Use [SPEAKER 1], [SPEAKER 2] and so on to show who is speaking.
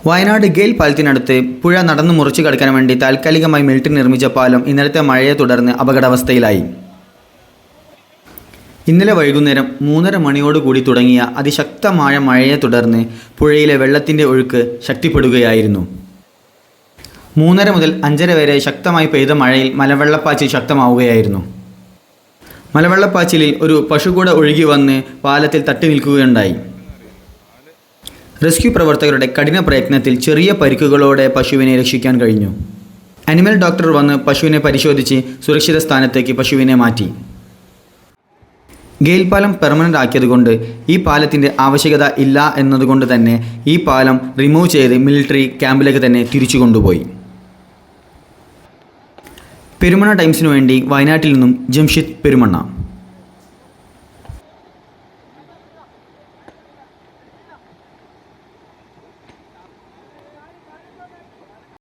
[SPEAKER 1] വയനാട് ഗെയിൽ പാലത്തിനടുത്ത് പുഴ നടന്നു മുറിച്ചു കടക്കാൻ വേണ്ടി താൽക്കാലികമായി മിലിറ്ററി നിർമ്മിച്ച പാലം ഇന്നലത്തെ മഴയെ തുടർന്ന് അപകടാവസ്ഥയിലായി. ഇന്നലെ വൈകുന്നേരം 3:30 മണിയോടുകൂടി തുടങ്ങിയ അതിശക്തമായ മഴയെ തുടർന്ന് പുഴയിലെ വെള്ളത്തിൻ്റെ ഒഴുക്ക് ശക്തിപ്പെടുകയായിരുന്നു. 3:30 മുതൽ 5:30 വരെ ശക്തമായി പെയ്ത മഴയിൽ മലവെള്ളപ്പാച്ചിൽ ശക്തമാവുകയായിരുന്നു. മലവെള്ളപ്പാച്ചിലിൽ ഒരു പശു കൂടെ ഒഴുകി വന്ന് പാലത്തിൽ തട്ടി നിൽക്കുകയുണ്ടായി. റെസ്ക്യൂ പ്രവർത്തകരുടെ കഠിന പ്രയത്നത്തിൽ ചെറിയ പരിക്കുകളോടെ പശുവിനെ രക്ഷിക്കാൻ കഴിഞ്ഞു. അനിമൽ ഡോക്ടർ വന്ന് പശുവിനെ പരിശോധിച്ച് സുരക്ഷിത സ്ഥാനത്തേക്ക് പശുവിനെ മാറ്റി. ഗെയിൽ പാലം പെർമനൻ്റ് ആക്കിയതുകൊണ്ട് ഈ പാലത്തിൻ്റെ ആവശ്യകത ഇല്ല എന്നതുകൊണ്ട് തന്നെ ഈ പാലം റിമൂവ് ചെയ്ത് മിലിറ്ററി ക്യാമ്പിലേക്ക് തന്നെ തിരിച്ചു കൊണ്ടുപോയി. പെരുമണ്ണ ടൈംസിനു വേണ്ടി വയനാട്ടിൽ നിന്നും ജംഷിദ് പെരുമണ്ണ.